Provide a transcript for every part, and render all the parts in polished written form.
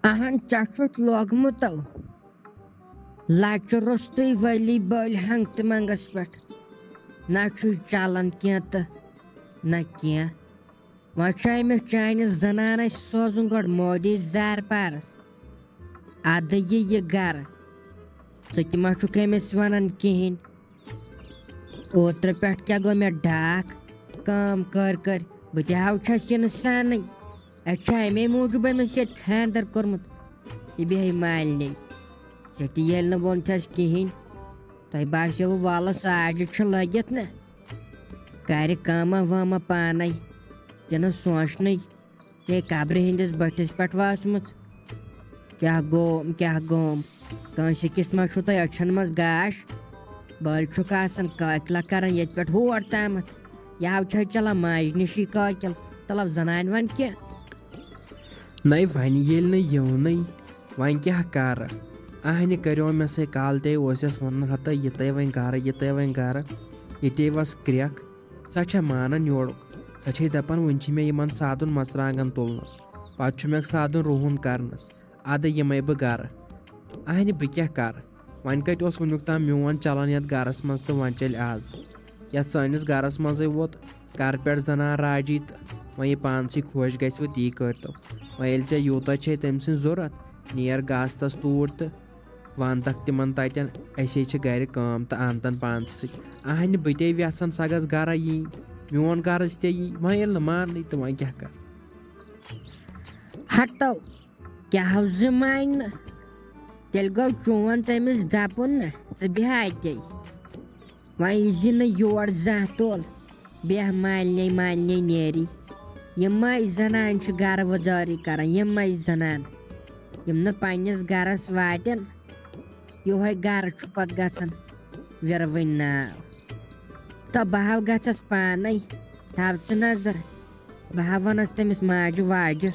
अहन चुत लोगमुत लच रुस्त वली बल हंग तो मंगस पे ना चलान कह तो ना कह वह चान जनान सोजन गो मोदी जार पारस अद ये गर मा अमिस वन कहें ओत्र पे क्या गो मे डाक काम कर बह तस इन सान अमे मूजूब अमिस ये खानदर कोर्मुत यह बेह मालने ये वन थस कहें तुह बासो वल साज लगित ना कर कामा वामा पान यह सोचन ये कब्र हंदिस बटिस पे वासम क्या गोम कंस मा तुह अछन मज गाश बल काकला कर ये पे होर तम यह चलान माज नशी काकल तलब जनान वन क्या नई वन ये वन क्या कर अहन करो मे से कल ते वन हत ये वन गर ये वस क्रक सह मानन योड़ुक सह दपान वन मे इन सादुन मर्चांगन तुलनस पे मे सादुन रुहन करनस अद यम बह गर अहन बह क्या कर वन कत वनुक ताम मोन चलान ये गरस मज तो वन चल आज ये सानिस गरस मज वोत कर पे जनान राजी तो वह यह पानस खुश गो ती करतो वह ये यूत तम सज जरूरत नीर गास्तस तूर तो वन तक तिमन तन असे गर काम तो अनतन पानस अहन बह ते यसान सह गस गर यी मोन गर्ज ते यी वह ये मान तो वह क्या कर हतो क्या मान तेल गो चोन तमिस दपुन ना बेह अते वह न योर जह तोल बेह मालने नेरी यम जनान गर वदारी कर यम जनान यम पन्नस गरस वातन योह गर पे गन विरवन नाव तो बह गस पान थव च नजर बह वनस तमिस माज वाज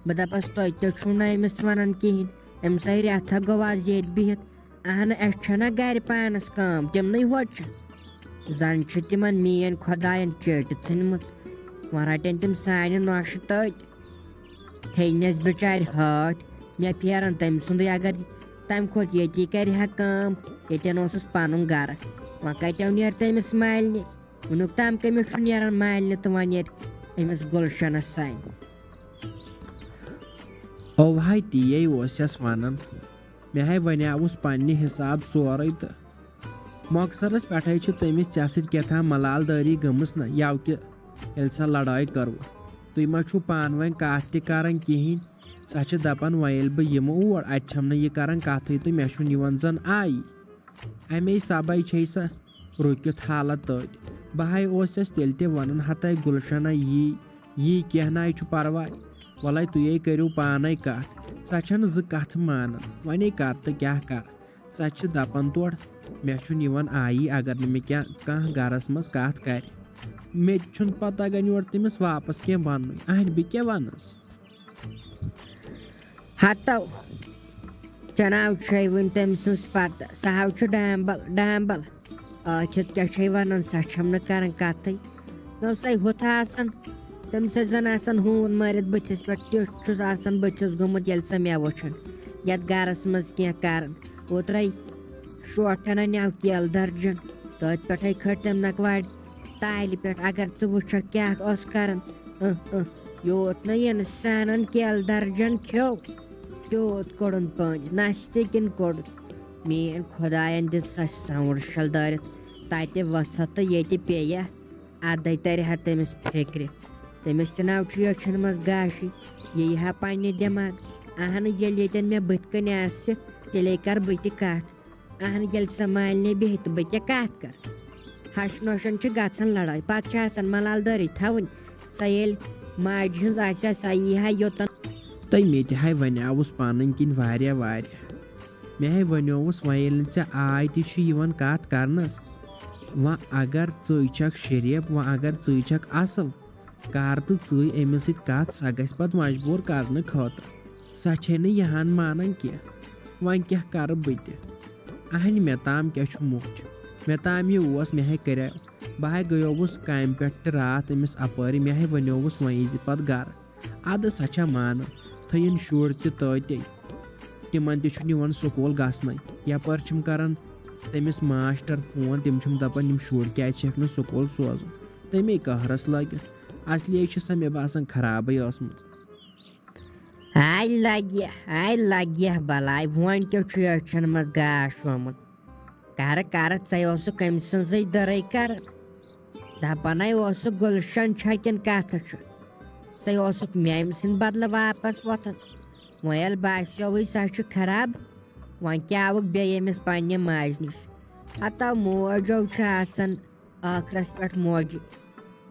बह दपस तुह ना अमिस वन कहें अम्स रेथा गो आज ये बिहत अहन अना गर पानस काम तमन होच जन तिमन मेन खुदायन चट थ वह रटन तम सान नौश तथ हेनस बेचार हाट मे फेरन तम सुंद अगर तम खोत ये कर काम ये पन गर वह कतो नीर तमिस मालने वनुक तम कमिस नीरान मालने तो वह नीर अमिस गुलशनस सान ओह ती वन मे वनाउस पन्ने हिसाब सोरे तो मकसरस पे तमिस चे सथा मलालदारी गमस ना यव कि सा लड़ाई करो तुम मा पान वन कत तन कहें सह दपान वह बह यम और अम यह कर कथ तो मे जन आई अमे सबे सह रुकित हालत तथ बह तेल ते वन हत गुलशना यी कह ना परवा वल तुय करो पान कथ सह ज कथ मान वन कर तो क्या कर सह दपान तोड़ मे आई अगर मे क्या कह गरस मज कथ कर मे पत तगन योर तमिस वापस कह वन अहन बह क्या वनस हतो चनाव वन तम सज पत सह डांबल आखिर क्या वन सह कर कथ सह हुत तम जन हून मारित बथिस पे तुस बथिस गोमुत ये सह मे वुन ये गरस मज कह कर ओत्र शोटन अव केल दर्जन तथ पे खट तम नकवाड़ ताल पे अगर वुच क्या कर योत न इन सान केल दर्जन खो त्योत कोड़न पान नस तिन कोड़ मेन खुदायन दिस सौर शल दारित तत वथ तो ये पे अद तरह तमिस फिक्र तमिस नाव अछन मज गाश यह पन्ने दिमाग अहन ये मे बुत कन तेल कर बह कथ अहन ये सह मालने बिह तो बह क्या कथ कर हश नोशन गन लड़ाई पे मलालदारी थवन सह ये माज हज सह यह योतन तो मे ते वनाउस पान किन वारिया मे वनोस वह ऐ आय तन कथ करनस वह अगर चक शरीफ वह अगर चक असल कर तो अमिस कथ सह गस पत मजबूर कर खतर सह यहान मानन कह वन क्या कर बह अहन मे ताम क्या मुख्त मे ताम यह मे कर बह गयोस काम पे रात अमिस अपारी मे वनोस वह पे गर अद सह मान थयन शुर ते तिमन तु निवान स्कूल गसने यपर करन तमिस मास्टर फोन तम दपान शुर क्या हेक स्कूल सोजन तमे कहरस लगिस असलिए सा मे बासान खराबे आई लगे बलाय वन क्यों मज गाश आमुत कर कम सज दर कर दपान गुलशन छकन कत मेम सद बदल वापस वोथन वह बास्यो सा खराब वह क्या आव बेमिस पे माज नश हता मोजो आखरस पे मोज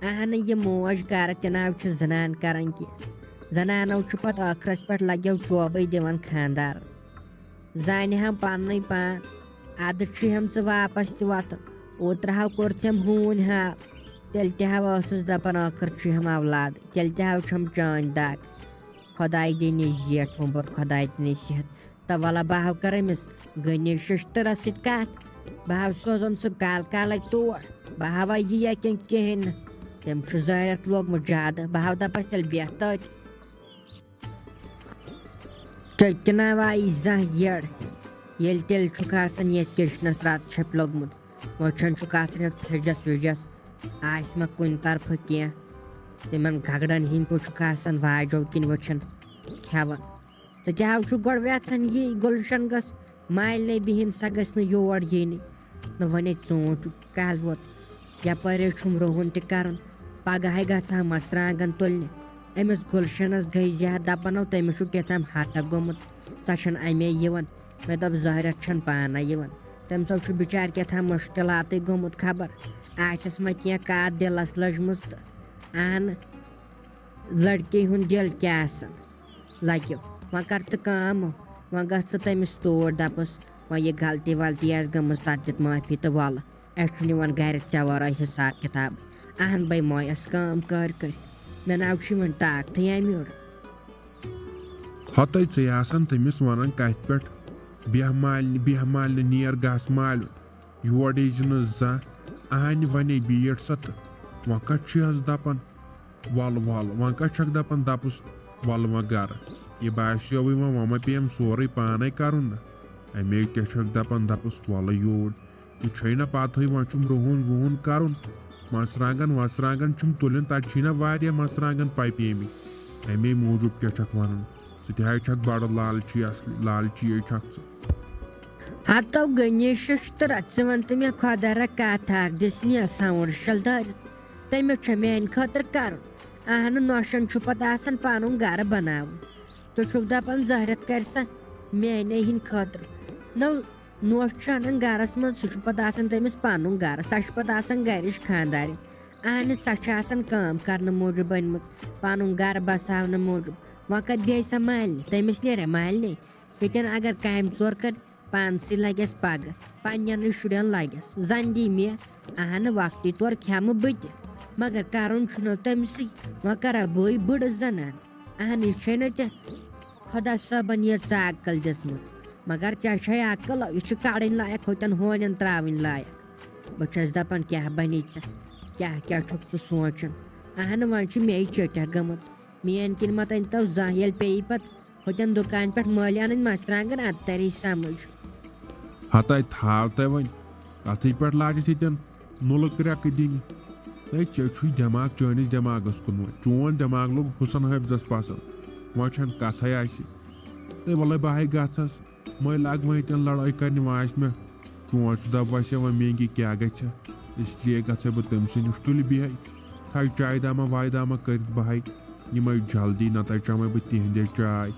अहन यह मोज कर तनाव जनान कर जनानो पे आखरस पे लगो चोबे दिवान खानदार जान हम पन पान अद हम वापस तोतन ओत्र कोर तम हून हाव तेल तस दपान आखिर हम औलाद तेल तम चान दाग खुदाई दिन जेठ वोबर खुदाई दिन सेहत तो वल्ला बह कर अमिस गनी शशतर सत बह सोजन सह काल काल तोड़ बह यह कहें तम जहरत लोगमुत ज्यादा बह दपस तेल बेह ततना वाई जह यड़ ये तेल ये किचनस रत छप लोगमुत वोचन फ्रिजस विजस आसमा कुन तरफ कह तिमन घगड़न हिंद पे वाजो किन वुचन खेवन तो क्या गोड़ वेथन ये गुलशन गस माल बिहन सा गस योर यन न वन चोट कल वोत यपर रोहन तन पगह गा मसरांगन तुलने अमिस गुलशनस गई ज्यादा दपानो तमिस कम हत गोमुत सा अमे मे दप जहरत पान तम सब बिचार क्या मुश्किलात गोमुत खबर आसस मा क्या कत दिलस लजमस तो अहन लड़के हुन दिल क्या लगे वह कर तो काम वह गस तमिस तोड़ दपस वह यह गलती वलती गम तथ माफी तो वल अन गर ऐ वर हिसाब किताब अहन भाई मोयस काम कर मे नाव ताकत अमे हत तमिस वन कथ पे बेह मालने नीर गस माल योर जा अहन वन बीट सा तो वह कत दपान वल वह कत दपान दपस वल वह गर यह बास्यो वह पेम सोरे पाने कर अमे क्या दपान दपस वल योर यह ना पत वह रोहन वोहन कर मसरांगन वसरांगन तुलन तथा वारिया मसरांगन पपे अमे मूजूब क्या वन सह बड़ लालची हतो गनी शशतर वन तो मे खुदा कत दिस साउंड शल धर तमिस मान खतर कर अहन नौशन पे पन गर बनावन तो दपान जहरत कर सा माने हिंद खतर नोश अनान गरस मज सह तमिस पन गर सा पे गरिश खानदार अहन सा काम कर मूजूब अनमुत पन गर बसावन मूजूब वह कत बे सा मालने तमिस नीर मालने यन अगर काम चोर कर पानस लगस पगह पन्न शुरन लगस जन दी मे अहन वक्ती तौर खेम बत मगर करन तमिस वह करा बई बड़ जनान अहन यह खुदा सबन ये अक्ल दिसमुत मगर ऐ अक्ल यह कड़न लायक होतन होन त्रावन लायक बस दपान क्या बनी क्या क्या सोचन अहन वन मे चट गमुत मेन किन मत अन तो जह पे पत होतन दुकान पे मल अन मसरांगन अद तरी समझ हत थाव तह वन अथ पे लागस ये नुल क्रक दिन दिमाग चानिस दिमागस कुन चोन दिमाग लोग हुसन हफ्जस पसंद वह कथ वल बह गस मैं लग वह तन लड़ाई कर वाच मे चोन दप वस वह मेंगी क्या इसलिए गस बह तम नश तुल बिह थो चाय दामा वाय दामा कर बह यम जल्दी नत चम बह तिहंदे चाय